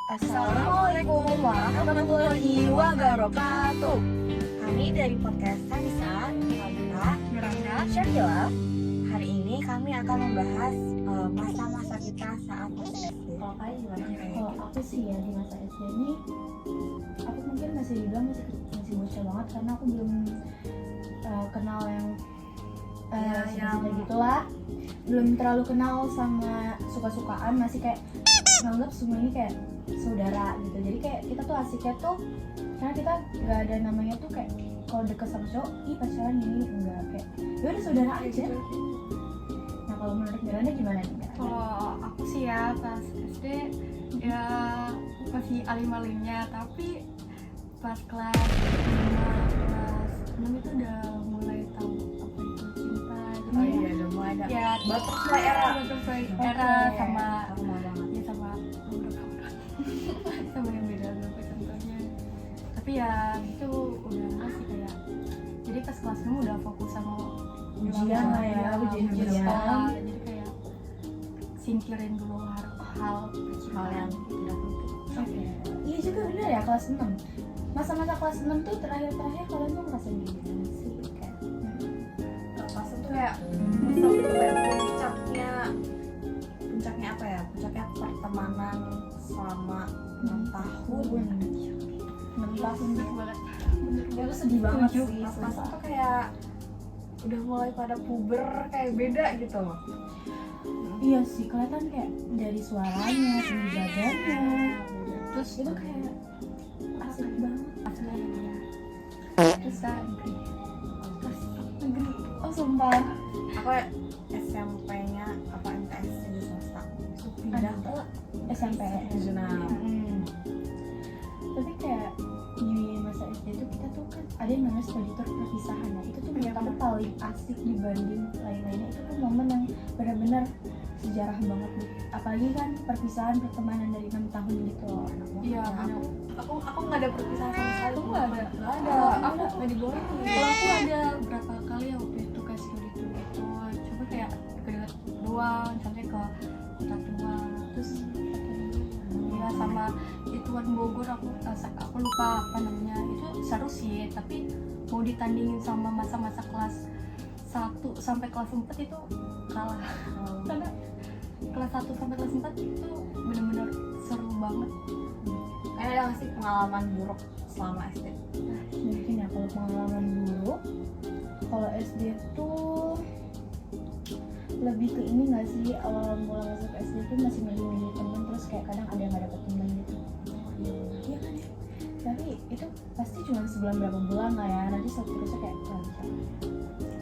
Assalamualaikum warahmatullahi wabarakatuh. Kami dari podcast Sanisa, Miranda, Syakila. Hari ini kami akan membahas masa-masa kita saat masih SD. Kalau kalian gimana? Kalau aku sih ya di masa SD ini, aku mungkin masih dibilang masih bocah banget karena aku belum kenal yang yang gitulah, belum terlalu kenal sama suka-sukaan, masih kayak nganggap semua ini kayak saudara gitu. Jadi kayak kita tuh asiknya tuh karena kita nggak ada namanya tuh kayak kalau deket sama cowok, pacaran ini enggak, kayak ya udah saudara aja. Nah kalau menurut Miranda gimana nih? Kalau aku sih ya pas SD ya masih alim-alimnya, tapi pas kelas 6 itu udah mulai tahu apa itu cinta. Oh iya, udah mulai ada Ya butterfly era. era Oke. sama Sama banget. ya sama sama yang beda berapa contohnya. Tapi ya itu udah masih kayak, jadi pas kelas 6 udah fokus sama Ujian lah ya, ujian sekolah. Jadi kayak singkirin dulu hal Hal yang tidak penting. Oke. Iya juga benar ya, kelas 6. Masa-masa kelas 6 tuh terakhir kalian tuh ngerasain gimana sih? Kayak Pas itu kayak masa itu kayak puncaknya apa ya? Puncaknya pertemanan selama 6 tahun. 6 tahun bener banget. ya tuh sedih banget Setuju. sih. Pas sumpah. itu kayak udah mulai pada puber, kayak beda gitu. Iya sih, kelihatan kayak dari suaranya, tinggi badannya. Terus Itu kayak asik banget. terus negeri Oh sumpah. Aku SMP-nya apa MTS di swasta. Itu pindah ke SMP. regional. Tapi kayak di masa SD tuh kita tuh kan ada yang namanya study tour perpisahan ya. Itu tuh menurut aku paling asik dibanding lain-lainnya. Itu kan momen yang benar-benar sejarah banget nih. Apalagi kan perpisahan pertemanan dari 6 tahun gitu loh. iya Nah, bener. aku nggak ada perpisahan sama sekali. Aku nggak ada. Aku nggak dibolehin. Kalau aku ada berapa kali ya waktu itu kayak studi tour gitu, coba kayak dekat doang, misalnya ke kota tua, terus ya sama Ituan Bogor, aku lupa apa namanya. Itu seru sih, tapi mau ditandingin sama masa-masa kelas 1 sampai kelas 4 itu kalah. Karena kelas 1 sampai kelas 4 itu benar-benar seru banget. Ada nggak sih pengalaman buruk selama SD? Mungkin ya kalau pengalaman buruk, kalau SD tuh lebih ke ini nggak sih, awal mulai masuk SD tuh masih milih-milih temen, terus kayak kadang ada yang nggak dapet temen gitu. Iya kan ya, tapi itu pasti cuma sebulan berapa bulan lah ya, nanti seterusnya kayak lancar.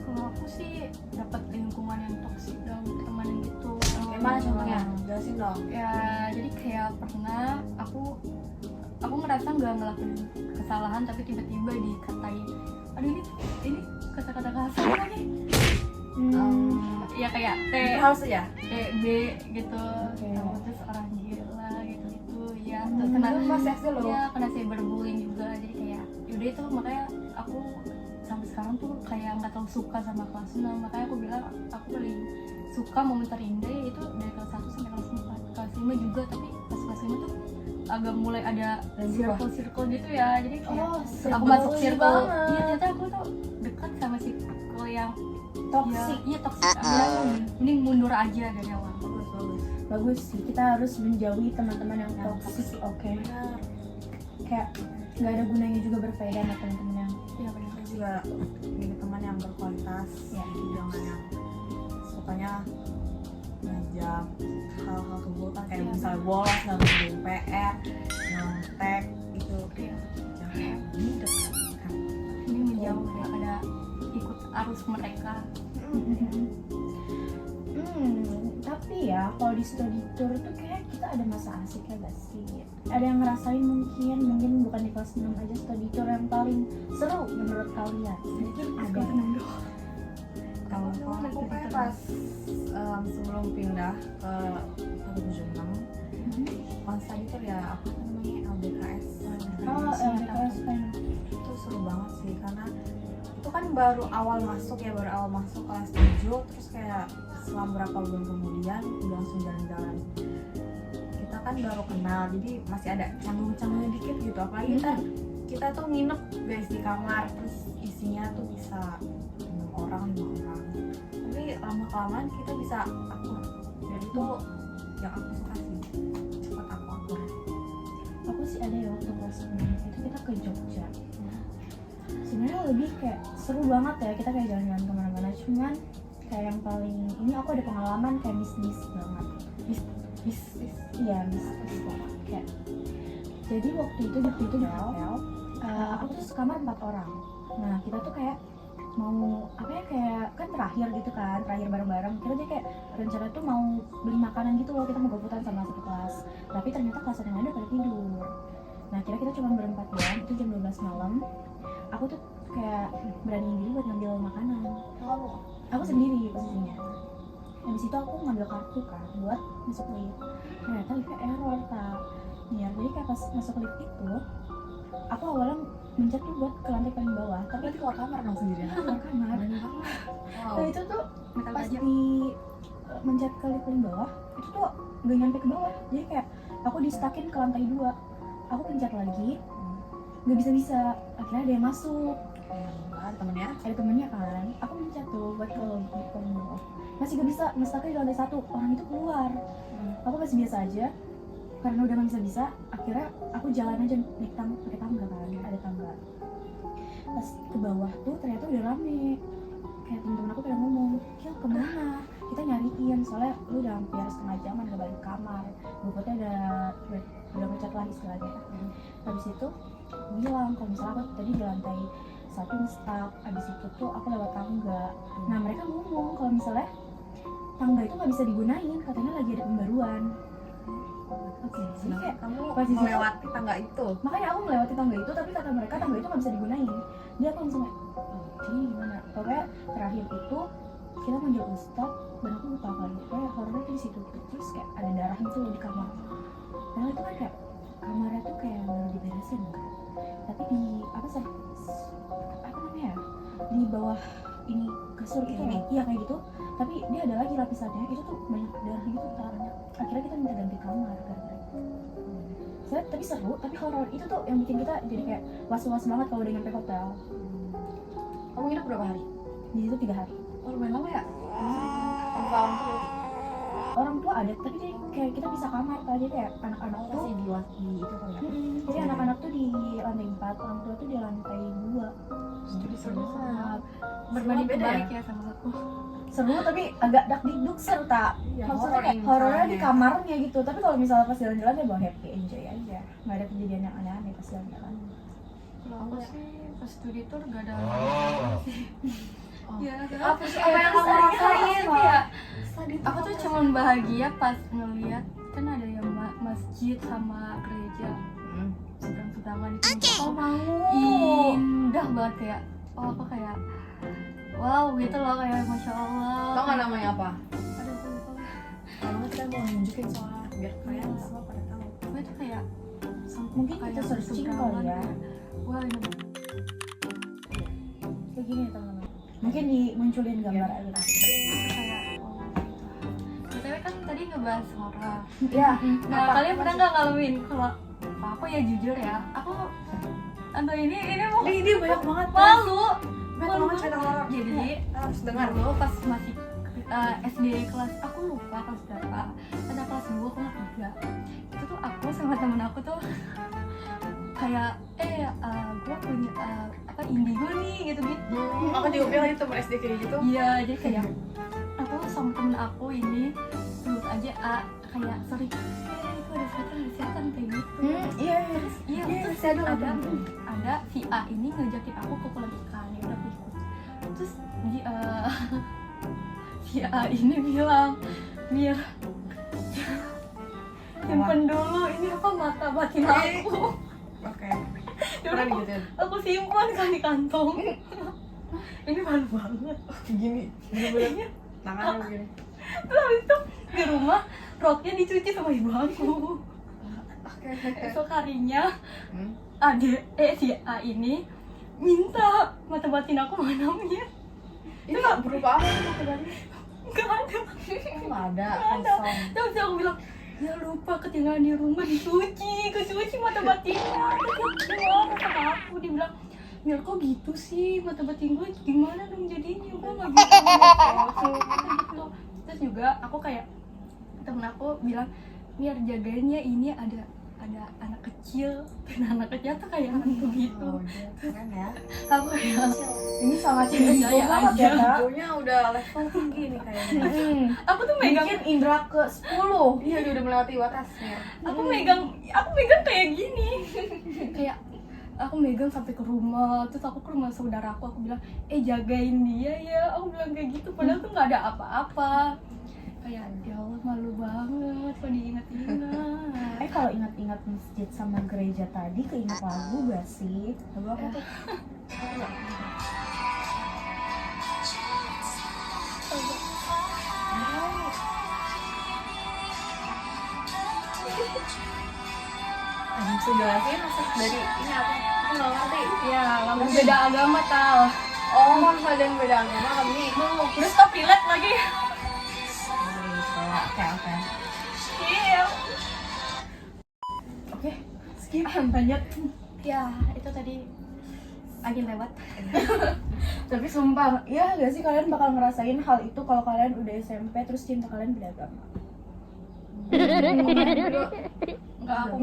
Kalau aku sih dapat lingkungan yang toksik dan teman gitu. Gimana contohnya? Jelasin dong. Ya jadi kayak pernah aku ngerasa nggak ngelakuin kesalahan, tapi tiba-tiba dikatain, aduh ini kata-kata kasar kan nih. Ya kayak Harus ya? B gitu. Oke. Terus orang gila gitu ya. Hmm, Terus kena itu pas SD loh. Ya kena cyberbullying juga. Jadi kayak yaudah itu makanya aku sampai sekarang tuh kayak nggak terlalu suka sama kelas 6. Makanya aku bilang aku paling suka momen terindah itu dari kelas 1 sampai kelas 4. Kelas 5 juga, tapi pas kelas 5 tuh agak mulai ada circle gitu ya. Jadi kayak aku masuk circle, iya ternyata aku tuh dekat sama circle yang Toxic. iya toksik. Mending mundur aja dari awal. Bagus sih, kita harus menjauhi teman-teman yang toxic. Oke. Benar. Kayak nggak ada gunanya juga berfaedah sama teman-teman yang Iya benar. Aku juga milih teman yang berkualitas, Ya. jangan yang sukanya ngajak hal-hal keburukan kayak Iya. misalnya bolos, nggak ngerjain PR, nyontek, itu Iya. jangan dekat. Ini menjauh daripada ikut arus mereka. Tapi ya kalau di study tour tuh kayak kita ada masa asiknya gak sih? Ada yang ngerasain mungkin bukan di kelas 6 aja study tour yang paling seru menurut kalian? Mungkin ada. Kalau aku kayak pas sebelum pindah ke 2006 pas tadi tuh ya apa namanya LDKS. Oh, LDKS kan. Itu seru banget sih karena itu kan baru awal masuk kelas 7, terus kayak setelah berapa bulan kemudian udah langsung jalan-jalan. Kita kita kan baru kenal, jadi masih ada canggung-canggungnya dikit gitu. Apalagi kita tuh nginep guys di kamar, terus isinya tuh bisa 6 orang, 5 orang. Tapi lama-kelamaan kita bisa akur. Jadi itu yang aku suka sih, cepat aku akur. Aku sih ada ya waktu kelas 9 itu kita ke Jogja. Sebenarnya lebih kayak seru banget ya, kita kayak jalan-jalan kemana-mana. Cuman kayak yang paling ini aku ada pengalaman kayak miss banget. Iya miss banget kayak. Jadi waktu itu di hotel, aku tuh sekamar 4 orang. Nah kita tuh kayak mau apa ya, kayak kan terakhir bareng-bareng. Kita jadi kayak rencana tuh mau beli makanan gitu loh, kita mau goputan sama satu kelas. Tapi ternyata kelas yang ada pada tidur. Nah kita cuma berempat doang, itu jam 12 malam. Aku tuh kayak beraniin diri buat ngambil makanan. Aku sendiri posisinya. Habis itu aku ngambil kartu kan buat masuk lift. Ternyata liftnya error tak. Ya, jadi kayak pas masuk lift itu, aku awalnya mencet tuh buat ke lantai paling bawah. Tapi Berarti keluar kamar dong sendirian. keluar kamar. Wow. Nah itu tuh Metal pas aja. di mencet ke lift paling bawah, itu tuh gak nyampe ke bawah. Jadi kayak aku di-stuckin ke lantai 2. Aku pencet lagi, nggak bisa. Akhirnya ada yang masuk. Ada temennya. Ada temennya kan, aku mencet tuh buat ke lift paling bawah. Masih gak bisa, nge-stuck di lantai 1. Orang itu keluar. Aku masih biasa aja. Karena udah gak bisa, akhirnya aku jalan aja naik pakai tangga kan, ada tangga. Pas ke bawah tuh ternyata udah rame. Kayak temen-temen aku pada ngomong, Kil kemana? Kita nyariin, soalnya lu udah hampir setengah jaman gak balik kamar. Bukotnya udah macet lah istilahnya. Habis itu aku bilang kalau misalnya aku tadi di lantai 1 nge-stuck, abis itu tuh aku lewat tangga. Nah mereka ngomong kalau misalnya tangga itu gak bisa digunain, katanya lagi ada pembaruan. Oke, jadi kayak Kamu posisi melewati tangga itu. makanya aku melewati tangga itu, tapi kata mereka tangga itu gak bisa digunain. Dia aku langsung kayak, jadi gimana? Pokoknya terakhir itu kita manggil ustad dan aku lupa kali. Kayak horornya tuh di situ. Terus kayak ada darah gitu loh di kamar. Padahal itu kan kayak kamarnya tuh kayak baru diberesin kan. Tapi di apa namanya? Di bawah ini kasur itu Ini. iya kayak gitu. Tapi dia ada lagi lapisannya. Itu tuh banyak darah gitu kan. Akhirnya kita minta ganti kamar gara-gara itu. Tapi seru, tapi horor itu tuh yang bikin kita jadi kayak was-was banget kalau udah nyampe hotel. Kamu nginep berapa hari? Di situ 3 hari. Oh lumayan lama ya? Tahun tuh Orang tua ada, tapi jadi kayak kita bisa kamar kan, jadi kayak anak-anak tuh masih di itu kan ya? jadi anak-anak tuh di lantai 4, orang tua tuh di lantai 2. Jadi seru banget. Berbanding Beda terbalik ya sama aku. Seru tapi agak dakdikduk serta Iya, maksudnya horor kayak ini horornya di misalnya. kamarnya gitu. Tapi kalau misalnya pas jalan-jalan ya bawa happy enjoy aja, nggak ada kejadian yang aneh-aneh pas jalan-jalan. Kalau aku sih pas studi tour gak ada sih. Oh. Ya, Apa sih apa yang kamu rasain? ya? Aku tuh cuman bahagia pas ngeliat kan ada yang masjid sama gereja sedang-sedangan itu. Oh mau. Indah banget kayak aku kayak wow gitu loh, kayak masya Allah. Tau nggak namanya apa? Ada lupa. Kalau nggak kita mau nunjukin soalnya biar kalian semua pada tahu. Gue tuh kayak Mungkin kayak kita searching berseberangan kali ya. kayak, wah ini Kayak gini ya teman-teman. Mungkin dimunculin gambar aja. kayak oh gitu. BTW kan tadi ngebahas horor. Ya, Nah, kalian pernah nggak ngalamin kalau aku ya jujur ya, aku atau ini mau Ini banyak banget. malu. Banyak banget cerita horor. Jadi Harus dengar. dulu pas masih SD kelas, aku lupa kelas berapa, ada kelas 2 kelas 3 itu tuh aku sama temen aku tuh kayak gue punya apa indigo nih gitu. Aku juga bilang itu temen SD kayak gitu. Iya, jadi kayak aku sama temen aku ini sebut aja A, kayak sorry itu ada setan kayak gitu. iya. Terus iya, Iya, terus saya ada si A ini ngajakin aku ke kolam ikan, ya udah aku ikut. Terus si A ini bilang, Mir simpen dulu ini apa mata batin aku. Oke. Ya Pernah udah, digituin? aku simpan kan di kantong. Ini malu banget. Gini. Gini. Tangannya begini. Terus habis itu di rumah roknya dicuci sama ibu aku. Oke. Esok harinya si A ini minta mata batin aku mana Mir. Ini nggak berupa apa itu tadi? Gak ada. Nggak ada. Nggak ada. Kosong. Terus aku bilang, ya lupa ketinggalan di rumah kesuci mata batinnya. Terus dia marah sama aku, dia bilang, Mil kok gitu sih, mata batin gue gimana dong jadinya, gue nggak bisa gitu. Terus juga aku kayak temen aku bilang, biar jagainnya ini ada anak kecil, dan anak kecil tuh kayak hantu gitu. Oh, dia keren ya. Aku kayak Ini sama cewek Iya, iya, banget ya, Kak. Hantunya udah level tinggi nih kayaknya. aku tuh megang, Mungkin indra ke 10. Iya, dia udah melewati batasnya. aku megang kayak gini. Kayak aku megang sampai ke rumah, terus aku ke rumah saudaraku, aku bilang, jagain dia ya, aku bilang kayak gitu, padahal tuh nggak ada apa-apa. Kayak ya Allah, malu banget kalau diingat-ingat. Kalau ingat-ingat masjid sama gereja tadi, keinget lagu gak sih? Lagu apa tuh? Bisa jelasin maksud dari ini apa? Aku nggak ngerti. Ya, lagu beda agama tau. Oh, kalau ada yang beda agama kami. Udah stop relate lagi. Oke. Iya. Oke, skip. Lanjut. Ya, itu tadi angin lewat. Tapi sumpah, ya gak sih kalian bakal ngerasain hal itu kalau kalian udah SMP terus cinta kalian beda agama? Enggak, aku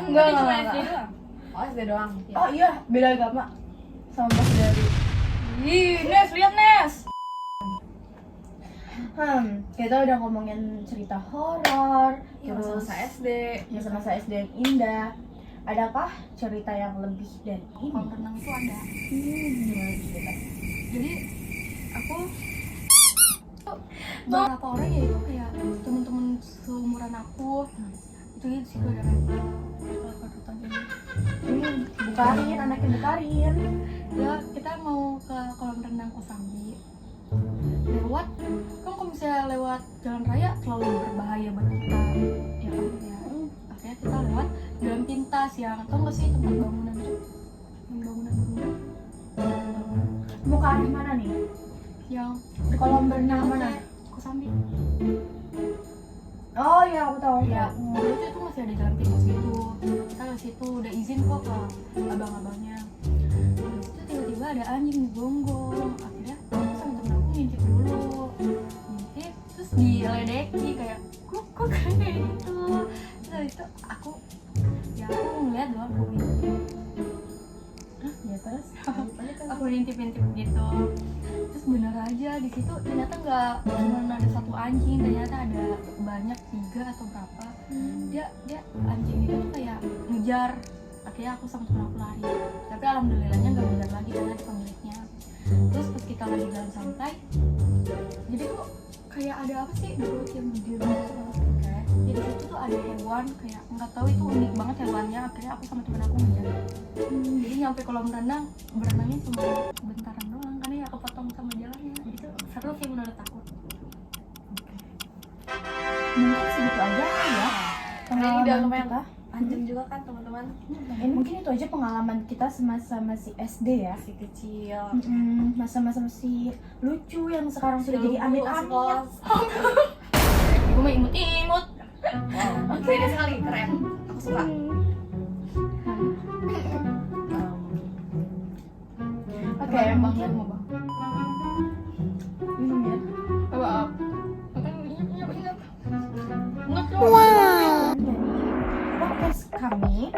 Enggak. cuma SD doang. Oh, SD doang. Oh iya, beda agama sama Mas Dari. Ih, Nes, lihat Nes. Kita udah ngomongin cerita horor, Iya, terus masa SD. masa-masa SD yang indah. Adakah cerita yang lebih dari ini? Kolam renang itu ada. Gimana cerita? Jadi aku beberapa orang ya itu kayak temen-temen seumuran aku, itu di situ ada mereka kedutan ini. Bukarin, anaknya bukarin. Ya kita mau ke kolam renang Kosambi. Lewat, kan kalau misalnya lewat jalan raya terlalu berbahaya buat kita, ya kan ya. Akhirnya kita lewat jalan pintas yang tau gak sih tempat bangunan itu, bangunan Mau ke arah mana nih? yang Kolam renang mana? Kosambi. Oh iya, aku tahu. Ya, dulu itu masih ada jalan pintas gitu. Kita ke situ udah izin kok ke abang-abangnya. Terus itu tiba-tiba ada anjing digonggong. Akhirnya aku sama temen aku ngintip dulu. Ngintip, terus diledeki kayak kok kayak gitu. Terus habis itu aku ngeliat doang, aku ngintip. Ya terus. Aku ngintip-ngintip gitu. Terus bener aja di situ ternyata nggak cuma ada satu anjing, ternyata ada banyak, 3 atau berapa. Dia anjing itu tuh kayak ngejar. Akhirnya aku sama temen aku lari, tapi alhamdulillahnya nggak ngejar lagi karena ada pemiliknya. Terus pas kita lagi jalan santai, jadi tuh kayak ada apa sih belut yang gede banget. Jadi itu tuh ada hewan, kayak nggak tahu itu unik banget hewannya. Akhirnya aku sama temen aku ngejar. Jadi nyampe kolam renang, berenangnya cuma bentaran doang karena ya kepotong sama jalannya. Itu seru sih menurut aku. Mungkin segitu aja kali ya Karena ini udah pengalaman lumayan kita. panjang juga kan teman-teman. Mungkin itu aja pengalaman kita semasa masih SD ya. Si kecil. Masa-masa masih lucu yang sekarang sudah jadi amit-amit. Gue mau imut-imut. Wow, beda sekali, keren. Aku suka. Oke, Bang, lihat mau bang. minum ya. Apa? Ingat. Podcast kami